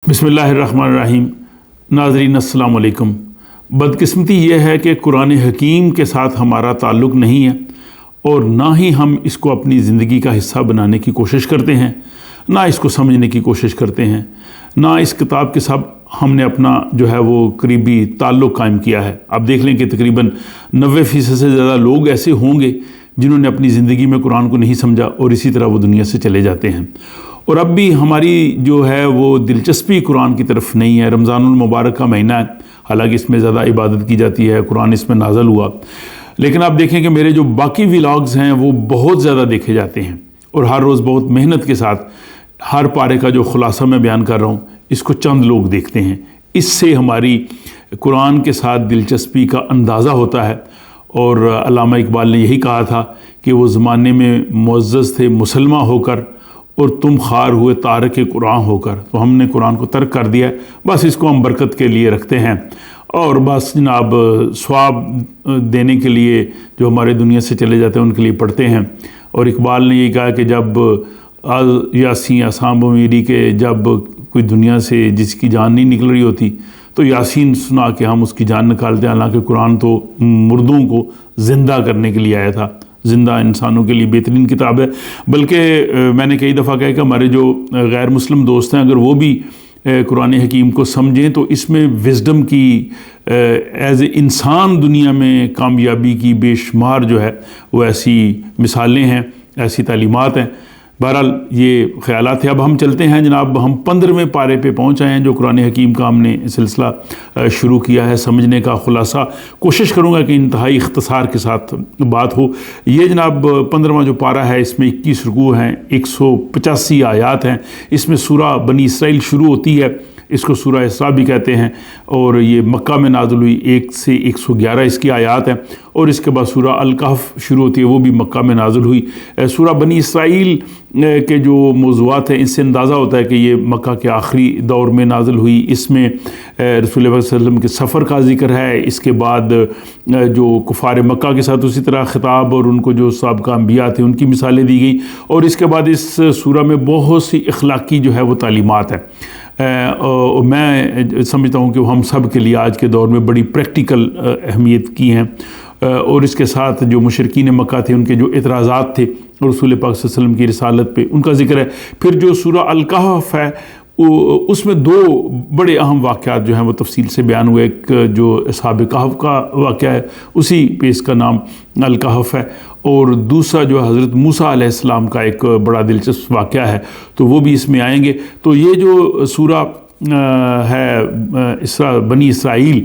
بسم اللہ الرحمن الرحیم۔ ناظرین السلام علیکم۔ بدقسمتی یہ ہے کہ قرآن حکیم کے ساتھ ہمارا تعلق نہیں ہے اور نہ ہی ہم اس کو اپنی زندگی کا حصہ بنانے کی کوشش کرتے ہیں، نہ اس کو سمجھنے کی کوشش کرتے ہیں، نہ اس کتاب کے ساتھ ہم نے اپنا جو ہے وہ قریبی تعلق قائم کیا ہے۔ آپ دیکھ لیں کہ تقریباً 90% سے زیادہ لوگ ایسے ہوں گے جنہوں نے اپنی زندگی میں قرآن کو نہیں سمجھا اور اسی طرح وہ دنیا سے چلے جاتے ہیں۔ اور اب بھی ہماری جو ہے وہ دلچسپی قرآن کی طرف نہیں ہے۔ رمضان المبارک کا مہینہ ہے، حالانکہ اس میں زیادہ عبادت کی جاتی ہے، قرآن اس میں نازل ہوا، لیکن آپ دیکھیں کہ میرے جو باقی ولاگز ہیں وہ بہت زیادہ دیکھے جاتے ہیں اور ہر روز بہت محنت کے ساتھ ہر پارے کا جو خلاصہ میں بیان کر رہا ہوں اس کو چند لوگ دیکھتے ہیں۔ اس سے ہماری قرآن کے ساتھ دلچسپی کا اندازہ ہوتا ہے۔ اور علامہ اقبال نے یہی کہا تھا کہ وہ زمانے میں معزز تھے مسلمہ ہو کر اور تم خوار ہوئے تارک قرآن ہو کر۔ تو ہم نے قرآن کو ترک کر دیا ہے، بس اس کو ہم برکت کے لیے رکھتے ہیں اور بس جناب ثواب دینے کے لیے جو ہمارے دنیا سے چلے جاتے ہیں ان کے لیے پڑھتے ہیں۔ اور اقبال نے یہ کہا کہ جب یاسین اسام میری کے جب کوئی دنیا سے جس کی جان نہیں نکل رہی ہوتی تو یاسین سنا کے ہم اس کی جان نکالتے ہیں، حالانکہ قرآن تو مردوں کو زندہ کرنے کے لیے آیا تھا، زندہ انسانوں کے لیے بہترین کتاب ہے۔ بلکہ میں نے کئی دفعہ کہا کہ ہمارے جو غیر مسلم دوست ہیں اگر وہ بھی قرآن حکیم کو سمجھیں تو اس میں وزڈم کی ایز اے انسان دنیا میں کامیابی کی بے شمار جو ہے وہ ایسی مثالیں ہیں، ایسی تعلیمات ہیں۔ بہرحال یہ خیالات ہیں۔ اب ہم چلتے ہیں جناب، ہم 15ویں پارے پہ پہنچ آئے ہیں جو قرآن حکیم کا ہم نے سلسلہ شروع کیا ہے سمجھنے کا خلاصہ۔ کوشش کروں گا کہ انتہائی اختصار کے ساتھ بات ہو۔ یہ جناب 15واں جو پارہ ہے اس میں 21 رکوع ہیں، 185 آیات ہیں۔ اس میں سورہ بنی اسرائیل شروع ہوتی ہے، اس کو سورہ اسراء بھی کہتے ہیں، اور یہ مکہ میں نازل ہوئی، 1 سے 111 اس کی آیات ہیں۔ اور اس کے بعد سورہ الکہف شروع ہوتی ہے، وہ بھی مکہ میں نازل ہوئی۔ سورہ بنی اسرائیل کے جو موضوعات ہیں اس سے اندازہ ہوتا ہے کہ یہ مکہ کے آخری دور میں نازل ہوئی۔ اس میں رسول اللہ صلی اللہ علیہ وسلم کے سفر کا ذکر ہے، اس کے بعد جو کفار مکہ کے ساتھ اسی طرح خطاب اور ان کو جو سابقہ انبیاء تھے ان کی مثالیں دی گئیں، اور اس کے بعد اس سورہ میں بہت سی اخلاقی جو ہے وہ تعلیمات ہیں۔ میں سمجھتا ہوں کہ وہ ہم سب کے لیے آج کے دور میں بڑی پریکٹیکل اہمیت کی ہیں۔ اور اس کے ساتھ جو مشرکین مکہ تھے ان کے جو اعتراضات تھے رسول پاک صلی اللہ علیہ وسلم کی رسالت پہ ان کا ذکر ہے۔ پھر جو سورہ الکہف ہے اس میں 2 بڑے اہم واقعات جو ہیں وہ تفصیل سے بیان ہوئے۔ ایک جو اصحاب کہف کا واقعہ ہے اسی پہ اس کا نام الکہف ہے، اور دوسرا جو حضرت موسیٰ علیہ السلام کا ایک بڑا دلچسپ واقعہ ہے، تو وہ بھی اس میں آئیں گے۔ تو یہ جو سورہ ہے بنی اسرائیل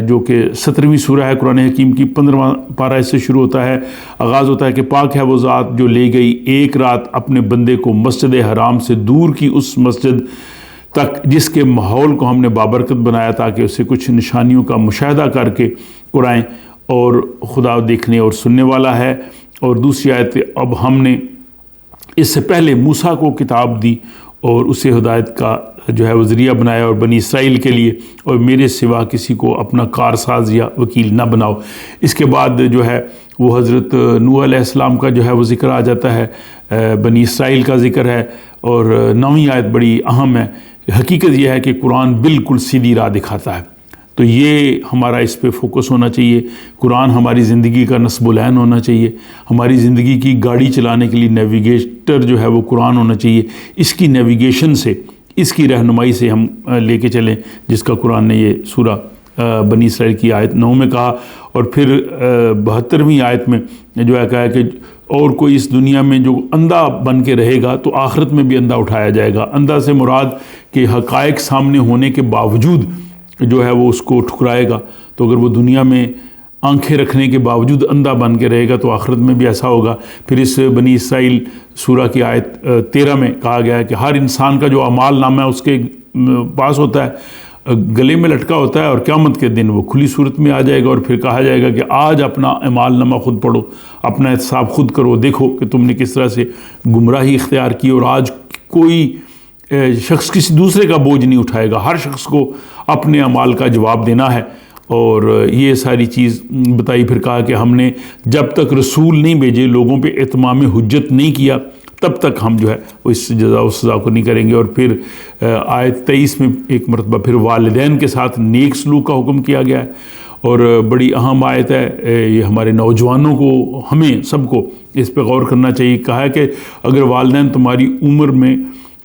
جو کہ 17ویں سورہ ہے قرآن حکیم کی، 15واں پارہ اس سے شروع ہوتا ہے۔ آغاز ہوتا ہے کہ پاک ہے وہ ذات جو لے گئی ایک رات اپنے بندے کو مسجد حرام سے دور کی اس مسجد تک جس کے ماحول کو ہم نے بابرکت بنایا تاکہ اسے کچھ نشانیوں کا مشاہدہ کر کے قرآن اور خدا دیکھنے اور سننے والا ہے۔ اور دوسری آیت، اب ہم نے اس سے پہلے موسیٰ کو کتاب دی اور اسے ہدایت کا جو ہے وہ ذریعہ بنایا اور بنی اسرائیل کے لیے، اور میرے سوا کسی کو اپنا کارساز یا وکیل نہ بناؤ۔ اس کے بعد جو ہے وہ حضرت نوح علیہ السلام کا جو ہے وہ ذکر آ جاتا ہے، بنی اسرائیل کا ذکر ہے، اور 9ویں آیت بڑی اہم ہے۔ حقیقت یہ ہے کہ قرآن بالکل سیدھی راہ دکھاتا ہے، تو یہ ہمارا اس پہ فوکس ہونا چاہیے۔ قرآن ہماری زندگی کا نصب العین ہونا چاہیے، ہماری زندگی کی گاڑی چلانے کے لیے نیویگیٹر جو ہے وہ قرآن ہونا چاہیے۔ اس کی نیویگیشن سے، اس کی رہنمائی سے ہم لے کے چلیں، جس کا قرآن نے یہ سورہ بنی اسرائیل کی آیت 9 میں کہا۔ اور پھر 72ویں آیت میں جو ہے کہا کہ اور کوئی اس دنیا میں جو اندھا بن کے رہے گا تو آخرت میں بھی اندھا اٹھایا جائے گا۔ اندھا سے مراد کہ حقائق سامنے ہونے کے باوجود جو ہے وہ اس کو ٹھکرائے گا، تو اگر وہ دنیا میں آنکھیں رکھنے کے باوجود اندھا بن کے رہے گا تو آخرت میں بھی ایسا ہوگا۔ پھر اس بنی اسرائیل سورہ کی آیت 13 میں کہا گیا ہے کہ ہر انسان کا جو اعمال نامہ اس کے پاس ہوتا ہے، گلے میں لٹکا ہوتا ہے، اور قیامت کے دن وہ کھلی صورت میں آ جائے گا، اور پھر کہا جائے گا کہ آج اپنا اعمال نامہ خود پڑھو، اپنا احتساب خود کرو، دیکھو کہ تم نے کس طرح سے گمراہی اختیار کی۔ اور آج کوئی شخص کسی دوسرے کا بوجھ نہیں اٹھائے گا، ہر شخص کو اپنے اعمال کا جواب دینا ہے۔ اور یہ ساری چیز بتائی۔ پھر کہا کہ ہم نے جب تک رسول نہیں بھیجے، لوگوں پہ اتمام حجت نہیں کیا، تب تک ہم جو ہے وہ اس جزا و سزا کو نہیں کریں گے۔ اور پھر آیت 23 میں ایک مرتبہ پھر والدین کے ساتھ نیک سلوک کا حکم کیا گیا ہے، اور بڑی اہم آیت ہے یہ، ہمارے نوجوانوں کو، ہمیں سب کو اس پہ غور کرنا چاہیے۔ کہا ہے کہ اگر والدین تمہاری عمر میں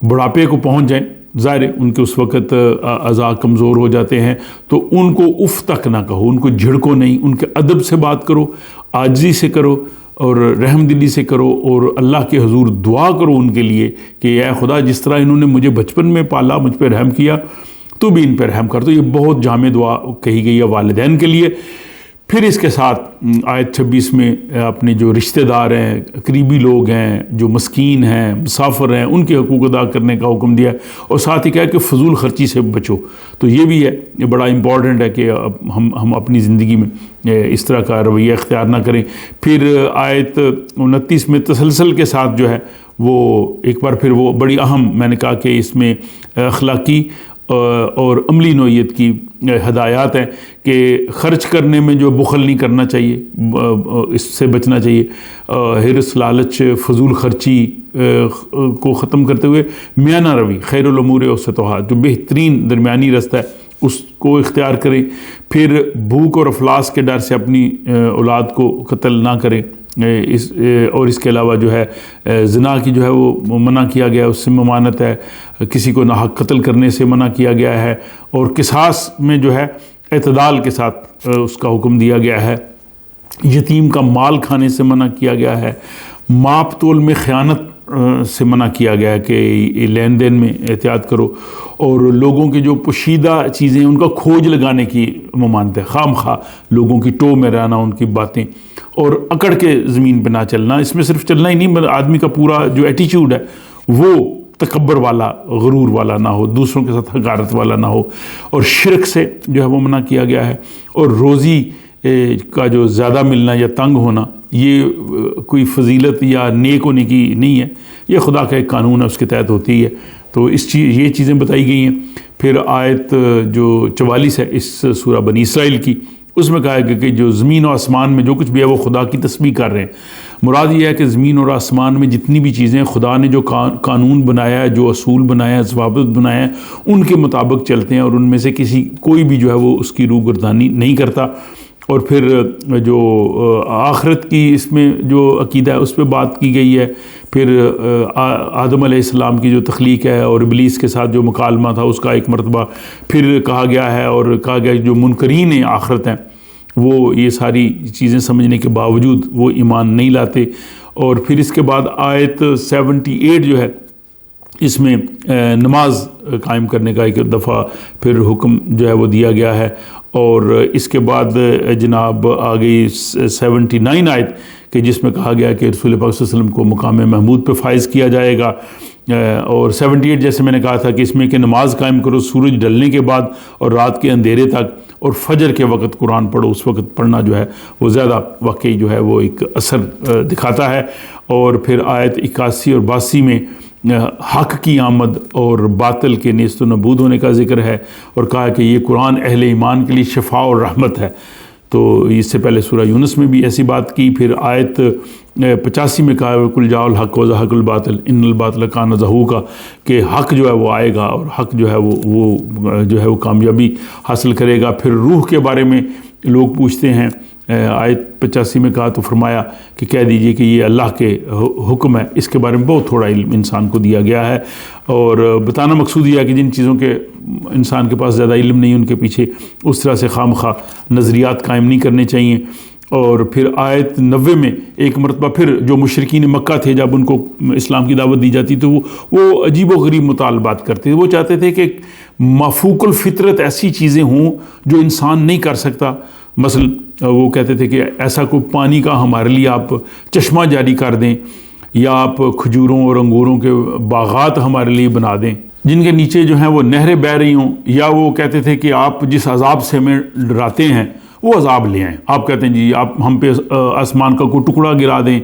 بڑھاپے کو پہنچ جائیں، ظاہر ہے ان کے اس وقت اعضاء کمزور ہو جاتے ہیں، تو ان کو اف تک نہ کہو، ان کو جھڑکو نہیں، ان کے ادب سے بات کرو، عاجزی سے کرو اور رحم دلی سے کرو، اور اللہ کے حضور دعا کرو ان کے لیے کہ اے خدا جس طرح انہوں نے مجھے بچپن میں پالا، مجھ پہ رحم کیا، تو بھی ان پہ رحم کر۔ تو یہ بہت جامع دعا کہی گئی ہے والدین کے لیے۔ پھر اس کے ساتھ آیت 26 میں اپنے جو رشتہ دار ہیں، قریبی لوگ ہیں، جو مسکین ہیں، مسافر ہیں، ان کے حقوق ادا کرنے کا حکم دیا ہے، اور ساتھ ہی کہا کہ فضول خرچی سے بچو۔ تو یہ بھی ہے، یہ بڑا امپورٹنٹ ہے کہ ہم اپنی زندگی میں اس طرح کا رویہ اختیار نہ کریں۔ پھر آیت 29 میں تسلسل کے ساتھ جو ہے وہ ایک بار پھر وہ بڑی اہم، میں نے کہا کہ اس میں اخلاقی اور عملی نوعیت کی ہدایات ہیں کہ خرچ کرنے میں جو بخل نہیں کرنا چاہیے، اس سے بچنا چاہیے۔ حرص، لالچ، فضول خرچی کو ختم کرتے ہوئے میانہ روی، خیر الامور اوسطھا، جو بہترین درمیانی رستہ ہے اس کو اختیار کریں۔ پھر بھوک اور افلاس کے ڈر سے اپنی اولاد کو قتل نہ کریں، اور اس کے علاوہ جو ہے زنا کی جو ہے وہ منع کیا گیا، اس سے ممانعت ہے۔ کسی کو ناحق قتل کرنے سے منع کیا گیا ہے، اور قصاص میں جو ہے اعتدال کے ساتھ اس کا حکم دیا گیا ہے۔ یتیم کا مال کھانے سے منع کیا گیا ہے۔ ماپ تول میں خیانت سے منع کیا گیا ہے کہ لین دین میں احتیاط کرو، اور لوگوں کی جو پوشیدہ چیزیں ان کا کھوج لگانے کی ممانعت ہے، خام خواہ لوگوں کی ٹو میں رہنا، ان کی باتیں، اور اکڑ کے زمین پہ نہ چلنا۔ اس میں صرف چلنا ہی نہیں، بلکہ آدمی کا پورا جو ایٹیچیوڈ ہے وہ تکبر والا، غرور والا نہ ہو، دوسروں کے ساتھ حقارت والا نہ ہو، اور شرک سے جو ہے وہ منع کیا گیا ہے۔ اور روزی کا جو زیادہ ملنا یا تنگ ہونا، یہ کوئی فضیلت یا نیک ہونے کی نہیں ہے، یہ خدا کا ایک قانون ہے، اس کے تحت ہوتی ہے۔ تو یہ چیزیں بتائی گئی ہیں۔ پھر آیت جو 44 ہے اس سورہ بنی اسرائیل کی، اس میں کہا ہے کہ جو زمین و آسمان میں جو کچھ بھی ہے وہ خدا کی تسبیح کر رہے ہیں۔ مراد یہ ہے کہ زمین اور آسمان میں جتنی بھی چیزیں خدا نے جو قانون بنایا ہے، جو اصول بنایا ہے، ضوابط بنایا ہے، ان کے مطابق چلتے ہیں، اور ان میں سے کوئی بھی جو ہے وہ اس کی روگردانی نہیں کرتا۔ اور پھر جو آخرت کی اس میں جو عقیدہ ہے اس پہ بات کی گئی ہے۔ پھر آدم علیہ السلام کی جو تخلیق ہے اور ابلیس کے ساتھ جو مکالمہ تھا اس کا ایک مرتبہ پھر کہا گیا ہے، اور کہا گیا جو منکرین آخرت ہیں وہ یہ ساری چیزیں سمجھنے کے باوجود وہ ایمان نہیں لاتے۔ اور پھر اس کے بعد آیت 78 جو ہے اس میں نماز قائم کرنے کا ایک دفعہ پھر حکم جو ہے وہ دیا گیا ہے۔ اور اس کے بعد جناب آ گئی 79 آیت کہ جس میں کہا گیا کہ رسول پاک صلی اللہ علیہ وسلم کو مقام محمود پہ فائز کیا جائے گا۔ اور 78 جیسے میں نے کہا تھا کہ اس میں کہ نماز قائم کرو سورج ڈلنے کے بعد اور رات کے اندھیرے تک، اور فجر کے وقت قرآن پڑھو، اس وقت پڑھنا جو ہے وہ زیادہ واقعی جو ہے وہ ایک اثر دکھاتا ہے۔ اور پھر آیت 81 اور 82 میں حق کی آمد اور باطل کے نیست و نابود ہونے کا ذکر ہے، اور کہا کہ یہ قرآن اہل ایمان کے لیے شفاء اور رحمت ہے۔ تو اس سے پہلے سورہ یونس میں بھی ایسی بات کی۔ پھر آیت 85 میں کہا قل جاء الحق وزهق الباطل ان الباطل کان زہوقا، کہ حق جو ہے وہ آئے گا اور حق جو ہے وہ کامیابی حاصل کرے گا۔ پھر روح کے بارے میں لوگ پوچھتے ہیں، آیت 85 میں کہا تو فرمایا کہ کہہ دیجئے کہ یہ اللہ کے حکم ہے، اس کے بارے میں بہت تھوڑا علم انسان کو دیا گیا ہے۔ اور بتانا مقصود یہ ہے کہ جن چیزوں کے انسان کے پاس زیادہ علم نہیں، ان کے پیچھے اس طرح سے خام خواہ نظریات قائم نہیں کرنے چاہیے۔ اور پھر آیت 90 میں ایک مرتبہ پھر جو مشرکین مکہ تھے، جب ان کو اسلام کی دعوت دی جاتی تو وہ عجیب و غریب مطالبات کرتے تھے۔ وہ چاہتے تھے کہ مافوق الفطرت ایسی چیزیں ہوں جو انسان نہیں کر سکتا۔ مثلا وہ کہتے تھے کہ ایسا کوئی پانی کا ہمارے لیے آپ چشمہ جاری کر دیں، یا آپ کھجوروں اور انگوروں کے باغات ہمارے لیے بنا دیں جن کے نیچے جو ہیں وہ نہریں بہہ رہی ہوں، یا وہ کہتے تھے کہ آپ جس عذاب سے ہمیں ڈراتے ہیں وہ عذاب لے آئیں. آپ کہتے ہیں جی آپ ہم پہ آسمان کا کوئی ٹکڑا گرا دیں،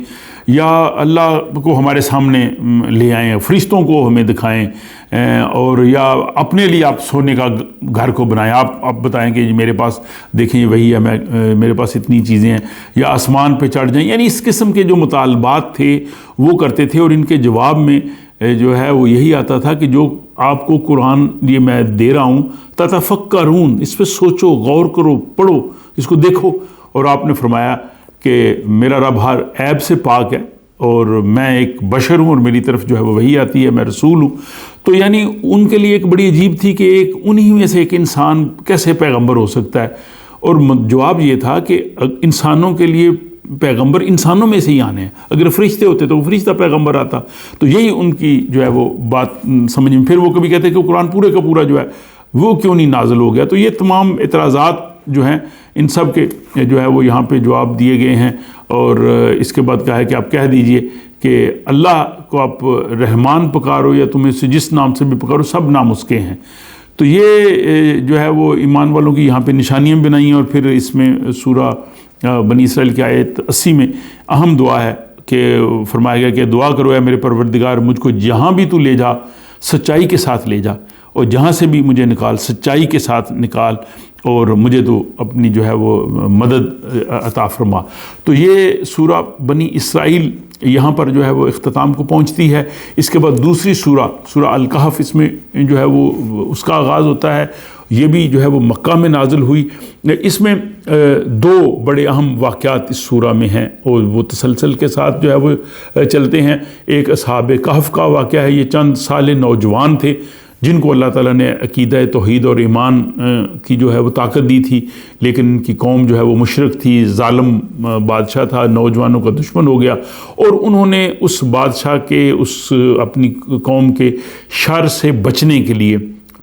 یا اللہ کو ہمارے سامنے لے آئیں، فرشتوں کو ہمیں دکھائیں، اور یا اپنے لیے آپ سونے کا گھر کو بنائیں. آپ بتائیں کہ میرے پاس دیکھیں وہی ہے، میرے پاس اتنی چیزیں ہیں، یا آسمان پہ چڑھ جائیں. یعنی اس قسم کے جو مطالبات تھے وہ کرتے تھے، اور ان کے جواب میں جو ہے وہ یہی آتا تھا کہ جو آپ کو قرآن یہ میں دے رہا ہوں تتفکرون، اس پہ سوچو، غور کرو، پڑھو، اس کو دیکھو. اور آپ نے فرمایا کہ میرا رب ہر عیب سے پاک ہے، اور میں ایک بشر ہوں، اور میری طرف جو ہے وہ وحی آتی ہے، میں رسول ہوں. تو یعنی ان کے لیے ایک بڑی عجیب تھی کہ ایک انہی میں سے ایک انسان کیسے پیغمبر ہو سکتا ہے. اور جواب یہ تھا کہ انسانوں کے لیے پیغمبر انسانوں میں سے ہی آنے ہیں، اگر فرشتے ہوتے تو وہ فرشتہ پیغمبر آتا. تو یہی ان کی جو ہے وہ بات سمجھ میں. پھر وہ کبھی کہتے ہیں کہ قرآن پورے کا پورا جو ہے وہ کیوں نہیں نازل ہو گیا. تو یہ تمام اعتراضات جو ہیں ان سب کے جو ہے وہ یہاں پہ جواب دیے گئے ہیں. اور اس کے بعد کہا ہے کہ آپ کہہ دیجئے کہ اللہ کو آپ رحمان پکارو، یا تمہیں سے جس نام سے بھی پکارو سب نام اس کے ہیں. تو یہ جو ہے وہ ایمان والوں کی یہاں پہ نشانیاں بنائی ہیں. اور پھر اس میں سورہ بنی اسرائیل کی آیت 80 میں اہم دعا ہے کہ فرمایا گیا کہ دعا کرو اے میرے پروردگار، مجھ کو جہاں بھی تو لے جا سچائی کے ساتھ لے جا، اور جہاں سے بھی مجھے نکال سچائی کے ساتھ نکال، اور مجھے تو اپنی جو ہے وہ مدد عطا فرما. تو یہ سورہ بنی اسرائیل یہاں پر جو ہے وہ اختتام کو پہنچتی ہے. اس کے بعد دوسری سورہ الکہف، اس میں جو ہے وہ اس کا آغاز ہوتا ہے. یہ بھی جو ہے وہ مکہ میں نازل ہوئی. اس میں دو بڑے اہم واقعات اس سورہ میں ہیں، اور وہ تسلسل کے ساتھ جو ہے وہ چلتے ہیں. ایک اصحاب کہف کا واقعہ ہے. یہ چند سال نوجوان تھے جن کو اللہ تعالیٰ نے عقیدہ توحید اور ایمان کی جو ہے وہ طاقت دی تھی، لیکن ان کی قوم جو ہے وہ مشرک تھی، ظالم بادشاہ تھا، نوجوانوں کا دشمن ہو گیا. اور انہوں نے اس بادشاہ کے اس اپنی قوم کے شر سے بچنے کے لیے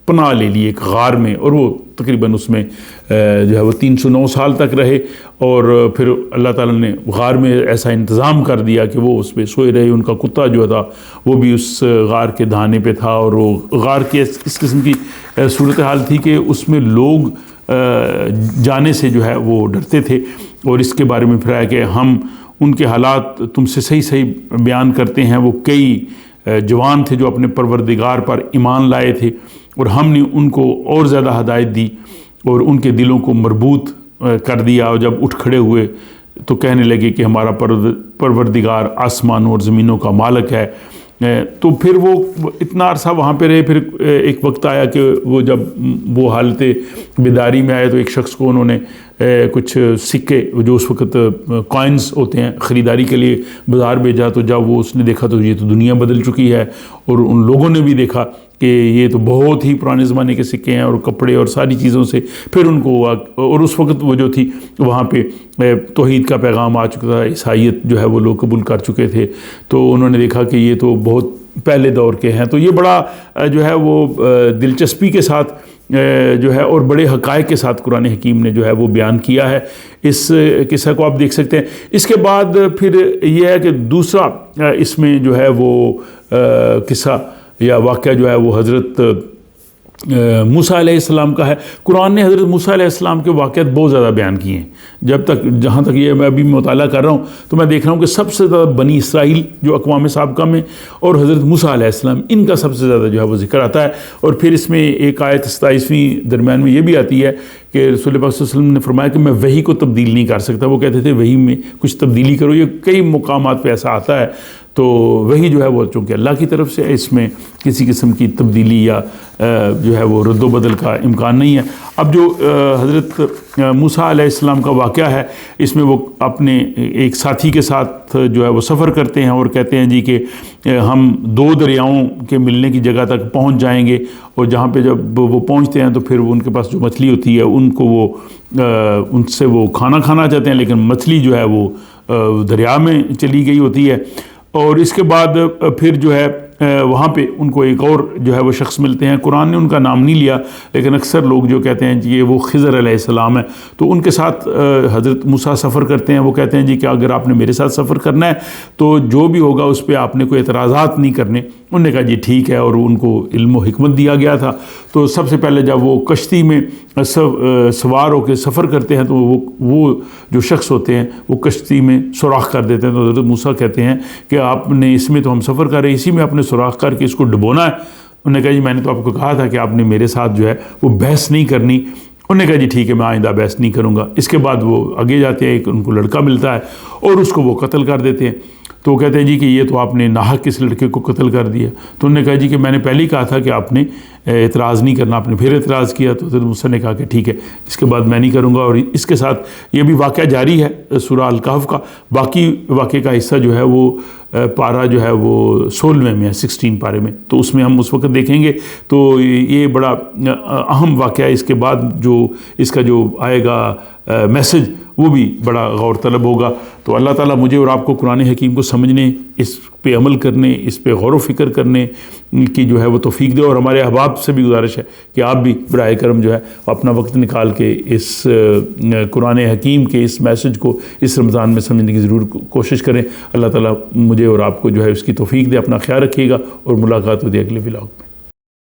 پناہ لے لی ایک غار میں، اور وہ تقریباً اس میں جو ہے وہ 309 سال تک رہے. اور پھر اللہ تعالیٰ نے غار میں ایسا انتظام کر دیا کہ وہ اس پہ سوئے رہے. ان کا کتا جو تھا وہ بھی اس غار کے دہانے پہ تھا. اور وہ غار کی اس قسم کی صورتحال تھی کہ اس میں لوگ جانے سے جو ہے وہ ڈرتے تھے. اور اس کے بارے میں پھر آیا کہ ہم ان کے حالات تم سے صحیح بیان کرتے ہیں. وہ کئی جوان تھے جو اپنے پروردگار پر ایمان لائے تھے، اور ہم نے ان کو اور زیادہ ہدایت دی اور ان کے دلوں کو مربوط کر دیا. اور جب اٹھ کھڑے ہوئے تو کہنے لگے کہ ہمارا پروردگار آسمانوں اور زمینوں کا مالک ہے. تو پھر وہ اتنا عرصہ وہاں پہ رہے. پھر ایک وقت آیا کہ وہ جب وہ حالت بیداری میں آئے تو ایک شخص کو انہوں نے کچھ سکے جو اس وقت کوائنز ہوتے ہیں خریداری کے لیے بازار بھیجا. تو جب وہ اس نے دیکھا تو یہ تو دنیا بدل چکی ہے، اور ان لوگوں نے بھی دیکھا کہ یہ تو بہت ہی پرانے زمانے کے سکے ہیں، اور کپڑے اور ساری چیزوں سے پھر ان کو ہوا. اور اس وقت وہ جو تھی وہاں پہ توحید کا پیغام آ چکا تھا، عیسائیت جو ہے وہ لوگ قبول کر چکے تھے. تو انہوں نے دیکھا کہ یہ تو بہت پہلے دور کے ہیں. تو یہ بڑا جو ہے وہ دلچسپی کے ساتھ جو ہے اور بڑے حقائق کے ساتھ قرآن حکیم نے جو ہے وہ بیان کیا ہے. اس قصہ کو آپ دیکھ سکتے ہیں. اس کے بعد پھر یہ ہے کہ دوسرا اس میں جو ہے وہ قصہ یا واقعہ جو ہے وہ حضرت موسیٰ علیہ السلام کا ہے. قرآن نے حضرت موسیٰ علیہ السلام کے واقعات بہت زیادہ بیان کیے ہیں. جہاں تک یہ میں ابھی مطالعہ کر رہا ہوں تو میں دیکھ رہا ہوں کہ سب سے زیادہ بنی اسرائیل جو اقوام سابقہ میں اور حضرت موسیٰ علیہ السلام ان کا سب سے زیادہ جو ہے وہ ذکر آتا ہے. اور پھر اس میں ایک آیت 27ویں درمیان میں یہ بھی آتی ہے کہ رسول پاک صلی اللہ علیہ وسلم نے فرمایا کہ میں وحی کو تبدیل نہیں کر سکتا. وہ کہتے تھے وحی میں کچھ تبدیلی کرو. یہ کئی مقامات پہ ایسا آتا ہے. تو وہی جو ہے وہ چونکہ اللہ کی طرف سے اس میں کسی قسم کی تبدیلی یا جو ہے وہ رد و بدل کا امکان نہیں ہے. اب جو حضرت موسیٰ علیہ السلام کا واقعہ ہے اس میں وہ اپنے ایک ساتھی کے ساتھ جو ہے وہ سفر کرتے ہیں اور کہتے ہیں جی کہ ہم 2 دریاؤں کے ملنے کی جگہ تک پہنچ جائیں گے. اور جہاں پہ جب وہ پہنچتے ہیں تو پھر وہ ان کے پاس جو مچھلی ہوتی ہے ان کو وہ ان سے وہ کھانا چاہتے ہیں، لیکن مچھلی جو ہے وہ دریا میں چلی گئی ہوتی ہے. اور اس کے بعد پھر جو ہے وہاں پہ ان کو ایک اور جو ہے وہ شخص ملتے ہیں، قرآن نے ان کا نام نہیں لیا لیکن اکثر لوگ جو کہتے ہیں جی یہ وہ خضر علیہ السلام ہے، تو ان کے ساتھ حضرت موسیٰ سفر کرتے ہیں. وہ کہتے ہیں جی کہ اگر آپ نے میرے ساتھ سفر کرنا ہے تو جو بھی ہوگا اس پہ آپ نے کوئی اعتراضات نہیں کرنے. انہوں نے کہا جی ٹھیک ہے، اور ان کو علم و حکمت دیا گیا تھا. تو سب سے پہلے جب وہ کشتی میں سوار ہو کے سفر کرتے ہیں تو وہ جو شخص ہوتے ہیں وہ کشتی میں سوراخ کر دیتے ہیں. تو حضرت موسیٰ کہتے ہیں کہ آپ نے اس میں تو ہم سفر کر رہے ہیں، اسی میں آپ نے سوراخ کر کے اس کو ڈبونا ہے. انہوں نے کہا جی میں نے تو آپ کو کہا تھا کہ آپ نے میرے ساتھ جو ہے وہ بحث نہیں کرنی. انہوں نے کہا جی ٹھیک ہے، میں آئندہ بحث نہیں کروں گا. اس کے بعد وہ آگے جاتے ہیں، ایک ان کو لڑکا ملتا ہے اور اس کو وہ قتل کر دیتے ہیں. تو وہ کہتے ہیں جی کہ یہ تو آپ نے ناحق کس لڑکے کو قتل کر دیا. تو انہوں نے کہا جی کہ میں نے پہلے ہی کہا تھا کہ آپ نے اعتراض نہیں کرنا، آپ نے پھر اعتراض کیا. تو حضرت موسیٰ نے کہا کہ ٹھیک ہے، اس کے بعد میں نہیں کروں گا. اور اس کے ساتھ یہ بھی واقعہ جاری ہے سورہ الکہف کا. باقی واقعے کا حصہ جو ہے وہ پارہ جو ہے وہ 16ویں میں ہے، 16 پارے میں، تو اس میں ہم اس وقت دیکھیں گے. تو یہ بڑا اہم واقعہ ہے. اس کے بعد جو اس کا جو آئے گا میسج وہ بھی بڑا غور طلب ہوگا. تو اللہ تعالیٰ مجھے اور آپ کو قرآن حکیم کو سمجھنے، اس پہ عمل کرنے، اس پہ غور و فکر کرنے کی جو ہے وہ توفیق دے. اور ہمارے احباب سے بھی گزارش ہے کہ آپ بھی برائے کرم جو ہے اپنا وقت نکال کے اس قرآن حکیم کے اس میسج کو اس رمضان میں سمجھنے کی ضرور کوشش کریں. اللہ تعالیٰ مجھے اور آپ کو جو ہے اس کی توفیق دے. اپنا خیال رکھیے گا اور ملاقات ہوتی ہے اگلے ولاگ میں.